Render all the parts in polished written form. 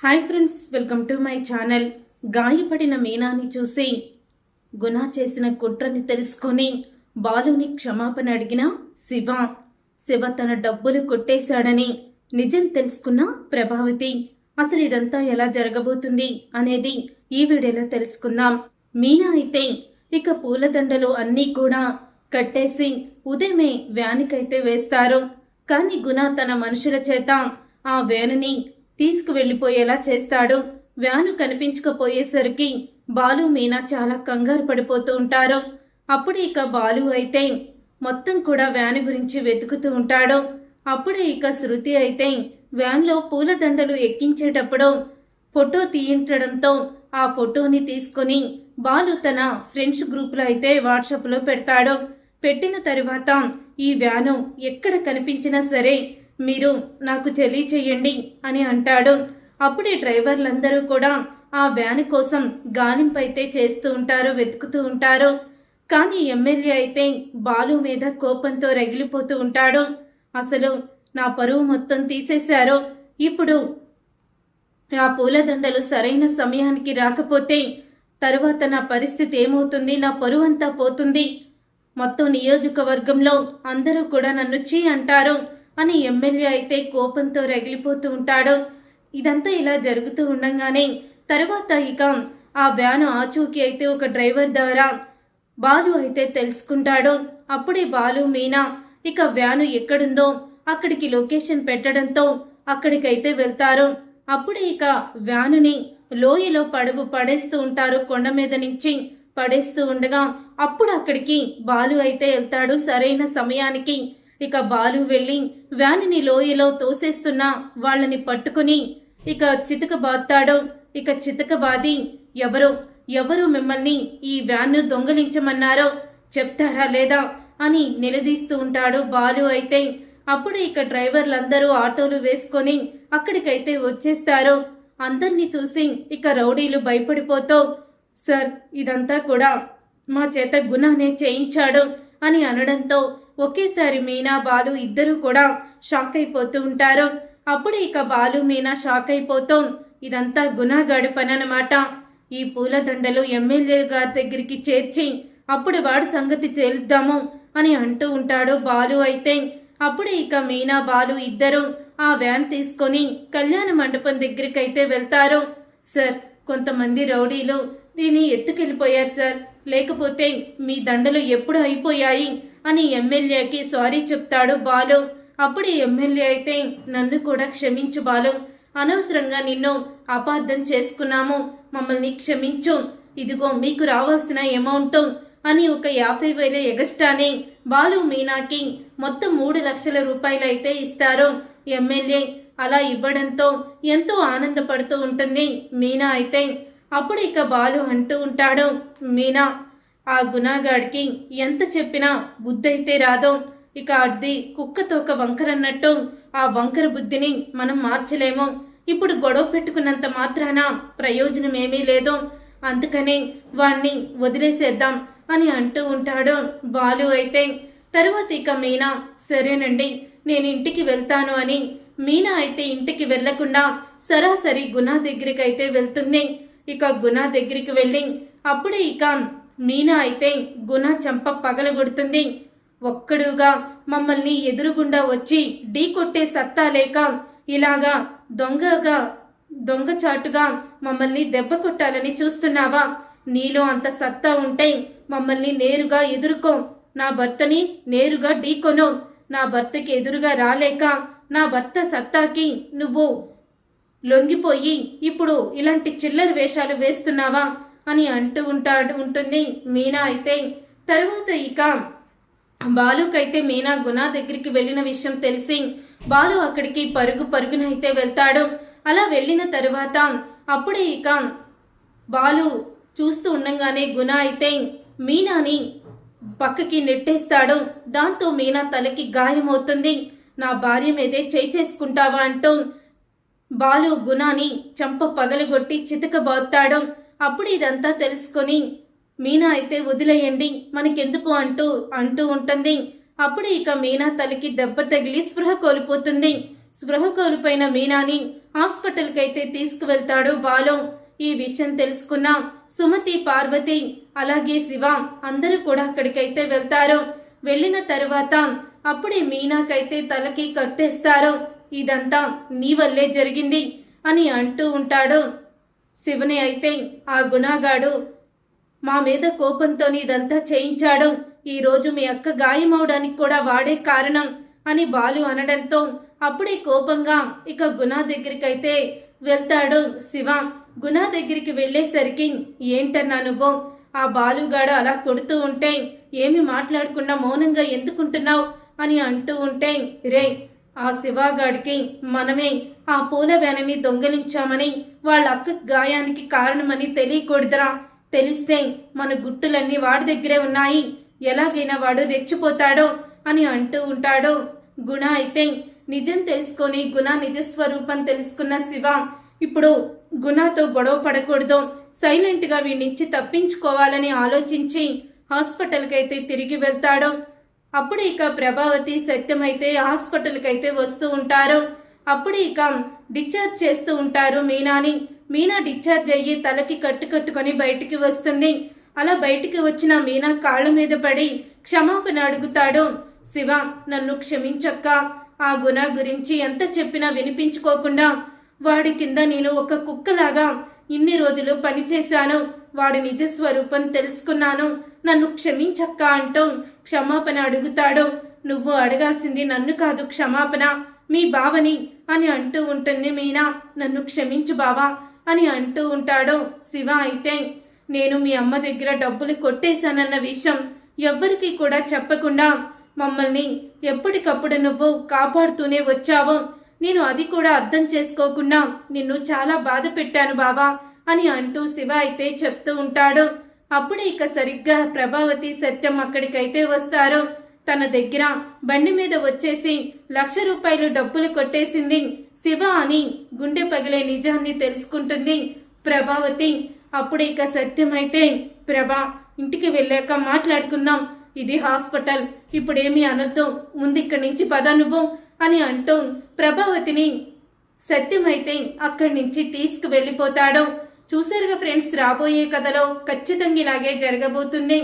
Hi friends, welcome to my channel. గాయపడిన మీనాని చూసి గుణ చేసిన కుట్రని తెలుసుకొని బాలుని క్షమాపణ అడిగిన శివ తన డబ్బులు కొట్టేశాడని నిజం తెలుసుకున్న ప్రభావతి. అసలు ఇదంతా ఎలా జరగబోతుంది అనేది ఈ వీడియోలో తెలుసుకుందాం. మీనా అయితే ఇక పూలదండలు అన్నీ కూడా కట్టేసి ఉదయమే వ్యానుకైతే వేస్తారు. కానీ గుణ తన మనుషుల చేత ఆ వ్యానుని తీసుకువెళ్లిపోయేలా చేస్తాడు. వ్యాను కనిపించకపోయేసరికి బాలు మీనా చాలా కంగారు పడిపోతూ ఉంటారు. అప్పుడే ఇక బాలు అయితే మొత్తం కూడా వ్యాను గురించి వెతుకుతూ ఉంటాడు. అప్పుడే ఇక శృతి అయితే వ్యాన్లో పూలదండలు ఎక్కించేటప్పుడు ఫోటో తీయించడంతో ఆ ఫోటోని తీసుకొని బాలు తన ఫ్రెండ్స్ గ్రూప్లో అయితే వాట్సాప్లో పెడతాడు. పెట్టిన తరువాత ఈ వ్యాను ఎక్కడ కనిపించినా సరే మీరు నాకు తెలియచేయండి అని అంటాడు. అప్పుడే డ్రైవర్లందరూ కూడా ఆ వ్యాన్ కోసం గాలింపైతే చేస్తూ ఉంటారు, వెతుకుతూ ఉంటారు. కానీ ఎమ్మెల్యే అయితే బాలు మీద కోపంతో రగిలిపోతూ ఉంటాడు. అసలు నా పరువు మొత్తం తీసేశారు. ఇప్పుడు ఆ పూలదండలు సరైన సమయానికి రాకపోతే తరువాత నా పరిస్థితి ఏమవుతుంది? నా పరువు అంతా పోతుంది. మొత్తం నియోజకవర్గంలో అందరూ కూడా నన్ను చీ అంటారు అని ఎమ్మెల్యే అయితే కోపంతో రగిలిపోతూ ఉంటాడు. ఇదంతా ఇలా జరుగుతూ ఉండగానే తర్వాత ఇక ఆ వ్యాను ఆచూకీ అయితే ఒక డ్రైవర్ ద్వారా బాలు అయితే తెలుసుకుంటాడు. అప్పుడే బాలు మీనా ఇక వ్యాను ఎక్కడుందో అక్కడికి లొకేషన్ పెట్టడంతో అక్కడికైతే వెళ్తారు. అప్పుడే ఇక వ్యానుని లోయలో పడేస్తూ ఉంటారు. కొండ మీద నుంచి పడేస్తూ ఉండగా అప్పుడు అక్కడికి బాలు అయితే వెళ్తాడు సరైన సమయానికి. ఇక బాలు వెళ్ళి వ్యానిని లోయలో తోసేస్తున్న వాళ్ళని పట్టుకుని ఇక చితకబాతాడు. ఇక చితకబాది ఎవరు మిమ్మల్ని ఈ వ్యాన్ను దొంగలించమన్నారో చెప్తారా లేదా అని నిలదీస్తూ ఉంటాడు బాలు అయితే. అప్పుడు ఇక డ్రైవర్లందరూ ఆటోలు వేసుకొని అక్కడికైతే వచ్చేస్తారు. అందర్నీ చూసి ఇక రౌడీలు భయపడిపోతూ, సార్ ఇదంతా కూడా మా చేత గుణానే చేయించాడు అని అనడంతో ఒకేసారి మీనా బాలు ఇద్దరూ కూడా షాక్ అయిపోతూ ఉంటారు. అప్పుడు ఇక బాలు మీనా షాక్ అయిపోతూ ఇదంతా గుణగాడి పని అన్నమాట. ఈ పూలదండలు ఎమ్మెల్యే గారి దగ్గరికి చేర్చి అప్పుడు వాడి సంగతి తేలుద్దాము అని అంటూ ఉంటాడు బాలు అయితే. అప్పుడే ఇక మీనా బాలు ఇద్దరు ఆ వ్యాన్ తీసుకొని కళ్యాణ మండపం దగ్గరికి అయితే వెళ్తారు. సార్ కొంతమంది రౌడీలు దీన్ని ఎత్తుకెళ్ళిపోయారు సార్, లేకపోతే మీ దండలు ఎప్పుడు అయిపోయాయి అని ఎమ్మెల్యేకి సారీ చెప్తాడు బాలు. అప్పుడు ఎమ్మెల్యే అయితే నన్ను కూడా క్షమించు బాలు, అనవసరంగా నిన్ను అపార్థం చేసుకున్నాము, మమ్మల్ని క్షమించు, ఇదిగో మీకు రావాల్సిన అమౌంట్ అని ఒక 50,000 ఎగస్ట్రాని బాలు మీనాకి మొత్తం 3 లక్షల రూపాయలు అయితే ఇస్తారు ఎమ్మెల్యే. అలా ఇవ్వడంతో ఎంతో ఆనందపడుతూ ఉంటుంది మీనా అయితే. అప్పుడు ఇక బాలు అంటూ ఉంటాడు, మీనా ఆ గుణగాడికి ఎంత చెప్పినా బుద్ధి అయితే రాదో. ఇక అది కుక్కతోక వంకరన్నట్టు ఆ వంకర బుద్ధిని మనం మార్చలేము. ఇప్పుడు గొడవ పెట్టుకున్నంత మాత్రాన ప్రయోజనం ఏమీ లేదు, అందుకని వాణ్ణి వదిలేసేద్దాం అని అంటూ ఉంటాడు బాలు అయితే. తరువాత ఇక మీనా సరేనండి నేను ఇంటికి వెళ్తాను అని మీనా అయితే ఇంటికి వెళ్లకుండా సరాసరి గుణ దగ్గరికి అయితే వెళ్తుంది. ఇక గుణ దగ్గరికి వెళ్ళి అప్పుడే ఇక మీనా అయితే గుణ చెంప పగలగొడుతుంది. ఒక్కడుగా మమ్మల్ని ఎదురుగుండా వచ్చి ఢీ కొట్టే సత్తా లేక ఇలాగా దొంగచాటుగా మమ్మల్ని దెబ్బ కొట్టాలని చూస్తున్నావా? నీలో అంత సత్తా ఉంటే మమ్మల్ని నేరుగా ఎదుర్కో, నా భర్తని నేరుగా ఢీకొను. నా భర్తకి ఎదురుగా రాలేక నా భర్త సత్తాకి నువ్వు లొంగిపోయి ఇప్పుడు ఇలాంటి చిల్లర వేషాలు వేస్తున్నావా అని అంటూ ఉంటుంది మీనా అయితే. తరువాత ఇక బాలుకైతే మీనా గుణ దగ్గరికి వెళ్ళిన విషయం తెలిసి బాలు అక్కడికి పరుగునైతే వెళ్తాడు. అలా వెళ్ళిన తరువాత అప్పుడే ఇక బాలు చూస్తూ ఉండగానే గుణ అయితే మీనాని పక్కకి నెట్టేస్తాడు. దాంతో మీనా తలకి గాయమవుతుంది. నా భార్య మీదే చేసుకుంటావా అంటూ బాలు గుణాని చంప పగలగొట్టి చితకబాతాడు. అప్పుడు ఇదంతా తెలుసుకొని మీనా అయితే వదిలేయండి మనకెందుకు అంటూ ఉంటుంది. అప్పుడు ఇక మీనా తలకి దెబ్బ తగిలి స్పృహ కోల్పోతుంది. స్పృహ కోల్పోయిన మీనాని హాస్పిటల్కి అయితే తీసుకువెళ్తాడు బాలు. ఈ విషయం తెలుసుకున్న సుమతి, పార్వతి అలాగే శివ అందరూ కూడా అక్కడికైతే వెళ్తారు. వెళ్ళిన తరువాత అప్పుడే మీనాకైతే తలకి కట్టేస్తారు. ఇదంతా నీ వల్లే జరిగింది అని అంటూ ఉంటాడు. శివని అయితే ఆ గుణగాడు మా మీద కోపంతో ఇదంతా చేయించాడు. ఈ రోజు మీ అక్క గాయమవడానికి కూడా వాడే కారణం అని బాలు అనడంతో అప్పుడే కోపంగా ఇక గుణ దగ్గరికైతే వెళ్తాడు శివ. గుణ దగ్గరికి వెళ్ళేసరికి ఏంటన్నా నువ్వు ఆ బాలుగాడు అలా కొడుతూ ఉంటే ఏమి మాట్లాడకుండా మౌనంగా ఎందుకుంటున్నావు అని అంటూ ఉంటే, రే ఆ శివగాడికి మనమే ఆ పూల వ్యానని దొంగలించామని వాళ్ళ అక్క గాయానికి కారణమని తెలియకూడదురా. తెలిస్తే మన గుట్టులన్నీ వాడి దగ్గరే ఉన్నాయి, ఎలాగైనా వాడు రెచ్చిపోతాడో అని అంటూ ఉంటాడు. గుణ అయితే నిజం తెలుసుకొని గుణ నిజస్వరూపం తెలుసుకున్న శివ ఇప్పుడు గుణతో గొడవ పడకూడదు, సైలెంట్ గా వీడినిచ్చి తప్పించుకోవాలని ఆలోచించి హాస్పిటల్కి అయితే తిరిగి వెళ్తాడు. అప్పుడు ఇక ప్రభావతి, సత్యం అయితే హాస్పిటల్కి అయితే వస్తూ ఉంటారు. అప్పుడు ఇక డిశ్చార్జ్ చేస్తూ ఉంటారు మీనాని. మీనా డిశ్చార్జ్ అయ్యి తలకి కట్టుకొని బయటికి వస్తుంది. అలా బయటికి వచ్చిన మీనా కాళ్ళ మీద పడి క్షమాపణ అడుగుతాడు. శివ, నన్ను క్షమించక్క. ఆ గుణ గురించి ఎంత చెప్పినా వినిపించుకోకుండా వాడి కింద నేను ఒక కుక్కలాగా ఇన్ని రోజులు పనిచేశాను. వాడి నిజస్వరూపం తెలుసుకున్నాను, నన్ను క్షమించక్క అంటూ క్షమాపణ అడుగుతాడు. నువ్వు అడగాల్సింది నన్ను కాదు క్షమాపణ, మీ బావని అని అంటూ ఉంటుంది మీనా. నన్ను క్షమించు బావా అని అంటూ ఉంటాడు. శివ అయితే నేను మీ అమ్మ దగ్గర డబ్బులు కొట్టేశానన్న విషయం ఎవ్వరికీ కూడా చెప్పకుండా మమ్మల్ని ఎప్పటికప్పుడు నువ్వు కాపాడుతూనే వచ్చావు. నేను అది కూడా అర్థం చేసుకోకుండా నిన్ను చాలా బాధ పెట్టాను బావా అని అంటూ శివ అయితే చెప్తూ ఉంటాడు. అప్పుడే ఇక సరిగ్గా ప్రభావతి, సత్యం అక్కడికైతే వస్తారు. తన దగ్గర బండి మీద వచ్చేసి 1,00,000 రూపాయలు డబ్బులు కొట్టేసింది శివ అని గుండె పగిలే నిజాన్ని తెలుసుకుంటుంది ప్రభావతి. అప్పుడు ఇక సత్యం అయితే, ప్రభా ఇంటికి వెళ్ళాక మాట్లాడుకుందాం, ఇది హాస్పిటల్, ఇప్పుడేమీ అనొద్దు, ముందు ఇక్కడి నుంచి పద నువ్వు అని అంటూ ప్రభావతిని సత్యం అయితే అక్కడి నుంచి తీసుకువెళ్ళిపోతాడు. చూసారుగా ఫ్రెండ్స్, రాబోయే కథలో ఖచ్చితంగా ఇలాగే జరగబోతుంది.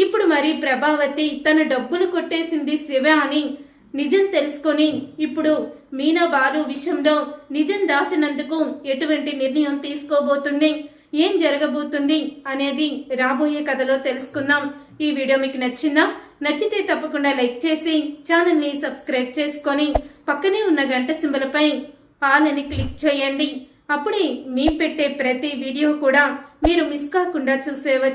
ఇప్పుడు మరి ప్రభావతి తన డబ్బులు కొట్టేసింది శివ అని నిజం తెలుసుకొని ఇప్పుడు మీనా బాలు విషయంలో నిజం దాసినందుకు ఎటువంటి నిర్ణయం తీసుకోబోతుంది, ఏం జరగబోతుంది అనేది రాబోయే కథలో తెలుసుకుందాం. ఈ వీడియో మీకు నచ్చిందా? నచ్చితే తప్పకుండా లైక్ చేసి ఛానల్ని సబ్స్క్రైబ్ చేసుకొని పక్కనే ఉన్న గంట సింబల్ పై ఆల్ అని క్లిక్ చేయండి. అప్పుడే మేము పెట్టే ప్రతి వీడియో కూడా మీరు మిస్ కాకుండా చూసేవచ్చు.